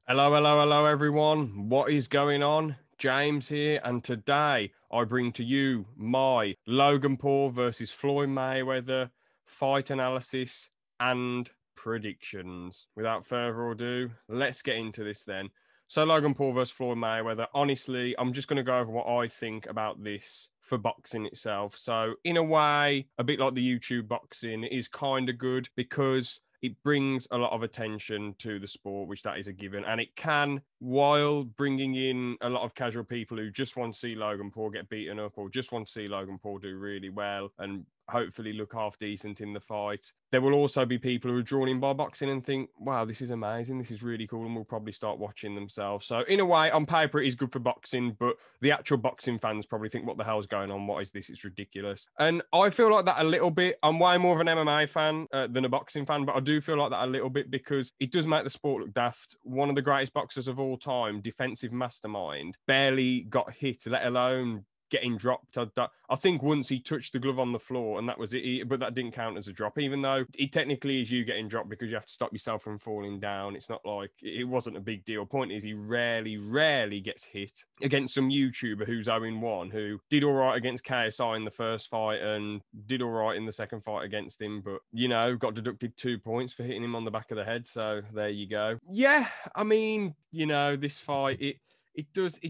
Hello, hello, hello, everyone. What is going on? James here, and today I bring to you my Logan Paul versus Floyd Mayweather fight analysis and predictions. Without further ado, let's get into this then. So, Logan Paul versus Floyd Mayweather. Honestly, I'm just going to go over what I think about this for boxing itself. So, in a way, a bit like the YouTube boxing, it is kind of good because it brings a lot of attention to the sport, which that is a given. And it can, while bringing in a lot of casual people who just want to see Logan Paul get beaten up or just want to see Logan Paul do really well and hopefully look half decent in the fight. There will also be people who are drawn in by boxing and think, wow, this is amazing. This is really cool. And will probably start watching themselves. So in a way, on paper, it is good for boxing, but the actual boxing fans probably think, what the hell's going on? What is this? It's ridiculous. And I feel like that a little bit. I'm way more of an MMA fan than a boxing fan, but I do feel like that a little bit because it does make the sport look daft. One of the greatest boxers of all time, defensive mastermind, barely got hit, let alone getting dropped. I think once he touched the glove on the floor and that was it, but that didn't count as a drop, even though it technically is you getting dropped because you have to stop yourself from falling down. It's not like it wasn't a big deal. Point is, he rarely gets hit against some YouTuber who's 0-1, who did all right against KSI in the first fight and did all right in the second fight against him, but, you know, got deducted 2 points for hitting him on the back of the head. So there you go. Yeah, I mean, you know, this fight, it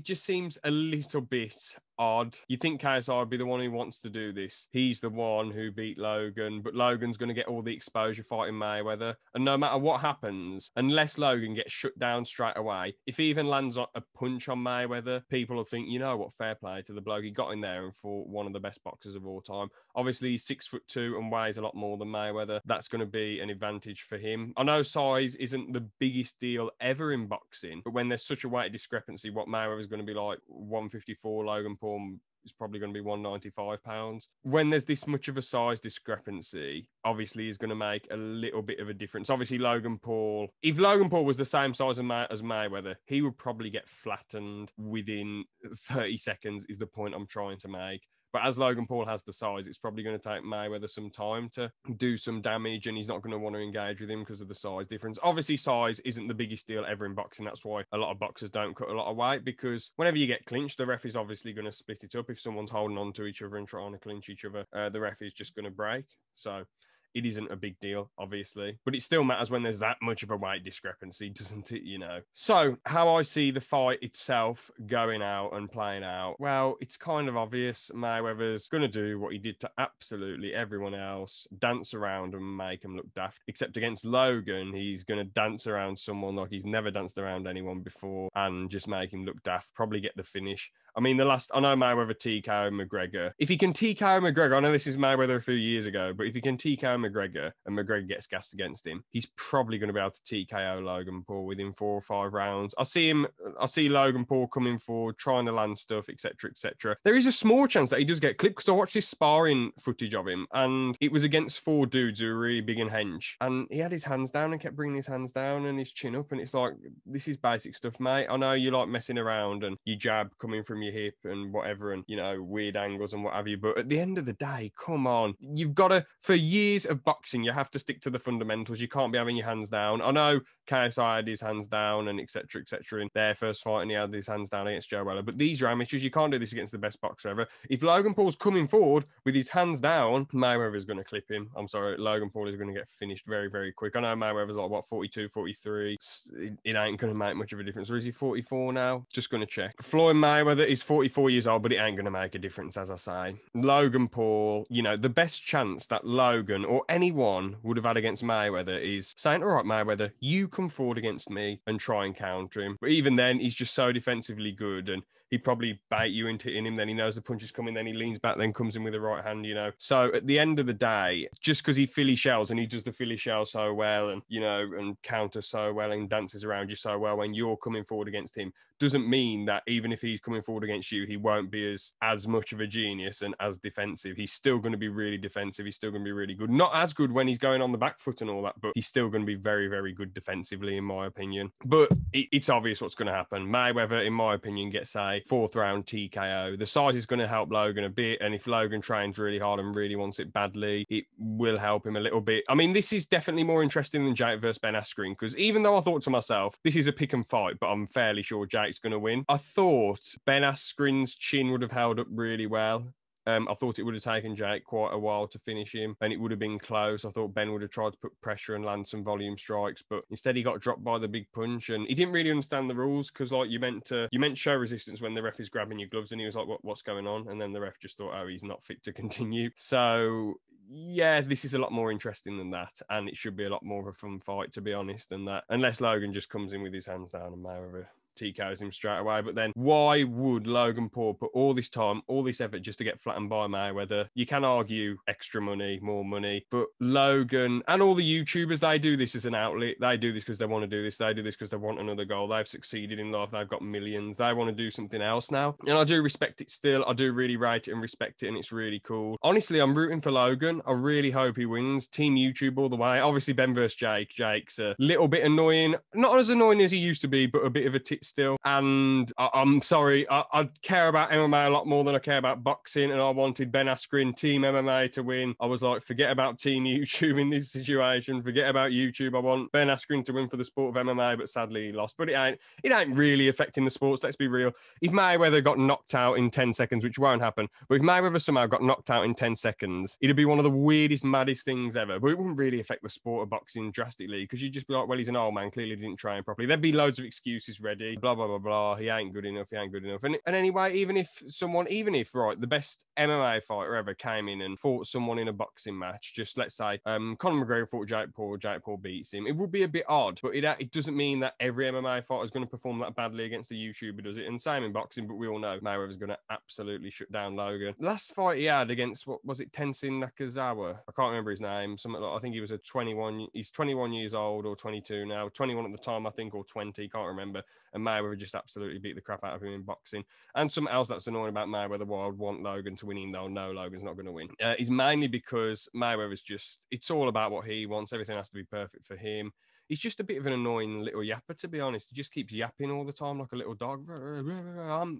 just seems a little bit odd. You think KSI would be the one who wants to do this. He's the one who beat Logan, but Logan's going to get all the exposure fighting Mayweather. And no matter what happens, unless Logan gets shut down straight away, if he even lands a punch on Mayweather, people will think, you know what, fair play to the bloke. He got in there and fought one of the best boxers of all time. Obviously, he's 6'2" and weighs a lot more than Mayweather. That's going to be an advantage for him. I know size isn't the biggest deal ever in boxing, but when there's such a weight discrepancy, what Mayweather's going to be like 154, Logan Paul is probably going to be 195 pounds. When there's this much of a size discrepancy, obviously is going to make a little bit of a difference. Obviously, Logan Paul, if Logan Paul was the same size as Mayweather, he would probably get flattened within 30 seconds, is the point I'm trying to make. But as Logan Paul has the size, it's probably going to take Mayweather some time to do some damage, and he's not going to want to engage with him because of the size difference. Obviously, size isn't the biggest deal ever in boxing. That's why a lot of boxers don't cut a lot of weight, because whenever you get clinched, the ref is obviously going to split it up. If someone's holding on to each other and trying to clinch each other, the ref is just going to break. So it isn't a big deal, obviously, but it still matters when there's that much of a weight discrepancy, doesn't it? You know. So how I see the fight itself going out and playing out, well, it's kind of obvious. Mayweather's going to do what he did to absolutely everyone else, dance around and make him look daft. Except against Logan, he's going to dance around someone like he's never danced around anyone before and just make him look daft, probably get the finish. I mean, I know Mayweather TKO McGregor. If he can TKO McGregor, I know this is Mayweather a few years ago, but if he can TKO McGregor and McGregor gets gassed against him, he's probably going to be able to TKO Logan Paul within 4 or 5 rounds. I see Logan Paul coming forward, trying to land stuff, etc., etc. There is a small chance that he does get clipped, because I watched this sparring footage of him, and it was against 4 dudes who were really big and hench, and he had his hands down and kept bringing his hands down and his chin up, and it's like, this is basic stuff, mate. I know you like messing around and you jab coming from your hip and whatever, and, you know, weird angles and what have you, but at the end of the day, come on, you've got to, for years of boxing, you have to stick to the fundamentals. You can't be having your hands down. I know KSI had his hands down and etc., etc. in their first fight, and he had his hands down against Joe Weller, but these are amateurs. You can't do this against the best boxer ever. If Logan Paul's coming forward with his hands down, Mayweather's going to clip him. I'm sorry, Logan Paul is going to get finished very, very quick. I know Mayweather's like, what, 42, 43. It ain't going to make much of a difference. Or is he 44 now? Just going to check. Floyd Mayweather is 44 years old, but it ain't going to make a difference, as I say. Logan Paul, you know, the best chance that Logan or anyone would have had against Mayweather is saying, all right, Mayweather, you come forward against me and try and counter him. But even then, he's just so defensively good, and he'd probably bait you into hitting him. Then he knows the punch is coming, then he leans back, then comes in with the right hand, you know. So at the end of the day, just because he Philly shells and he does the Philly shell so well, and, you know, and counters so well and dances around you so well when you're coming forward against him, doesn't mean that even if he's coming forward against you, he won't be as much of a genius and as defensive. He's still going to be really defensive. He's still going to be really good. not as good when he's going on the back foot and all that, but he's still going to be very, very good defensively, in my opinion. But it's obvious what's going to happen. Mayweather, in my opinion, gets a 4th round TKO. The size is going to help Logan a bit, and if Logan trains really hard and really wants it badly, it will help him a little bit. I mean, this is definitely more interesting than Jake versus Ben Askren, because even though I thought to myself, this is a pick and fight, but I'm fairly sure Jake's going to win, I thought Ben Askren's chin would have held up really well. I thought it would have taken Jake quite a while to finish him, and it would have been close. I thought Ben would have tried to put pressure and land some volume strikes, but instead he got dropped by the big punch, and he didn't really understand the rules, because like you meant to show resistance when the ref is grabbing your gloves, and he was like, what's going on? And then the ref just thought, oh, he's not fit to continue. So yeah, this is a lot more interesting than that, and it should be a lot more of a fun fight, to be honest, than that, unless Logan just comes in with his hands down and Mayweather TKOs him straight away. But then why would Logan Paul put all this time, all this effort just to get flattened by Mayweather? You can argue extra money, more money, but Logan and all the YouTubers, they do this as an outlet. They do this because they want to do this. They do this because they want another goal. They've succeeded in life. They've got millions. They want to do something else now. And I do respect it still. I do really rate it and respect it, and it's really cool. Honestly, I'm rooting for Logan. I really hope he wins. Team YouTube all the way. Obviously, Ben versus Jake. Jake's a little bit annoying. Not as annoying as he used to be, but a bit of a tit still. And I'm sorry, I care about MMA a lot more than I care about boxing, and I wanted Ben Askren, Team MMA, to win. I was like, forget about Team YouTube in this situation. Forget about YouTube. I want Ben Askren to win for the sport of MMA, but sadly he lost. But it ain't really affecting the sports, let's be real. If Mayweather got knocked out in 10 seconds, which won't happen, but if Mayweather somehow got knocked out in 10 seconds, it'd be one of the weirdest, maddest things ever. But it wouldn't really affect the sport of boxing drastically, because you'd just be like, well, he's an old man, clearly didn't train properly. There'd be loads of excuses ready, blah, blah, blah, blah. He ain't good enough. And anyway, even if right, the best MMA fighter ever came in and fought someone in a boxing match, just let's say Conor McGregor fought Jake Paul beats him, it would be a bit odd, but it doesn't mean that every MMA fighter is going to perform that badly against the YouTuber, does it? And same in boxing, but we all know Mayweather's going to absolutely shut down Logan. The last fight he had against, what was it, Tenzin Nakazawa? I can't remember his name. Something like, I think he was he's 21 years old, or 22 now, 21 at the time, I think, or 20, can't remember. And Mayweather just absolutely beat the crap out of him in boxing. And something else that's annoying about Mayweather, why I'd want Logan to win, even though no, Logan's not going to win, is mainly because Mayweather's just, it's all about what he wants. Everything has to be perfect for him. He's just a bit of an annoying little yapper, to be honest. He just keeps yapping all the time like a little dog.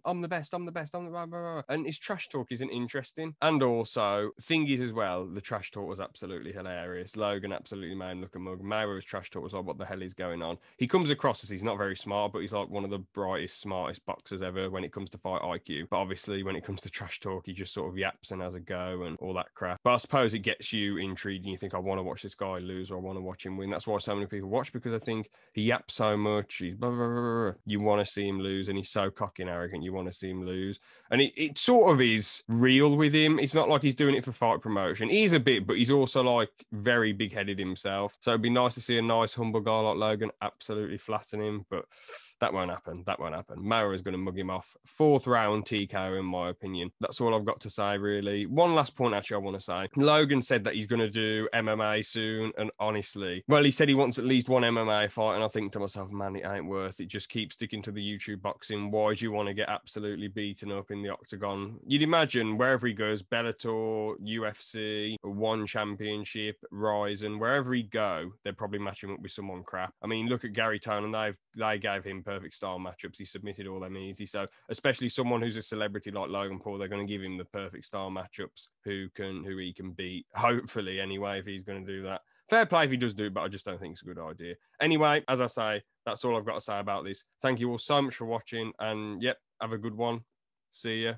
I'm the best. And his trash talk isn't interesting. And also, thing is as well, the trash talk was absolutely hilarious. Logan absolutely made him look a mug. Mayweather's trash talk was like, what the hell is going on? He comes across as he's not very smart, but he's like one of the brightest, smartest boxers ever when it comes to fight IQ. But obviously, when it comes to trash talk, he just sort of yaps and has a go and all that crap. But I suppose it gets you intrigued and you think, I want to watch this guy lose, or I want to watch him win. That's why so many people watch, because I think he yaps so much. He's blah, blah, blah, blah. You want to see him lose, and he's so cocky and arrogant. You want to see him lose, and it sort of is real with him. It's not like he's doing it for fight promotion. He's a bit, but he's also like very big-headed himself. So it'd be nice to see a nice, humble guy like Logan absolutely flatten him, but that won't happen. Mayweather's going to mug him off. 4th round TKO, in my opinion. That's all I've got to say, really. One last point, actually, I want to say. Logan said that he's going to do MMA soon, and honestly, well, he said he wants at least one MMA fight, and I think to myself, man, it ain't worth it. Just keep sticking to the YouTube boxing. Why do you want to get absolutely beaten up in the octagon? You'd imagine wherever he goes, Bellator, UFC, One Championship, Ryzen, wherever he go, they'd probably match him up with someone crap. I mean, look at Gary Tonin. They gave him perfect style matchups. He submitted all them easy. So especially someone who's a celebrity like Logan Paul, they're going to give him the perfect style matchups who he can beat. Hopefully, anyway, if he's going to do that. Fair play if he does do it, but I just don't think it's a good idea. Anyway, as I say, that's all I've got to say about this. Thank you all so much for watching, and yep, have a good one. See ya.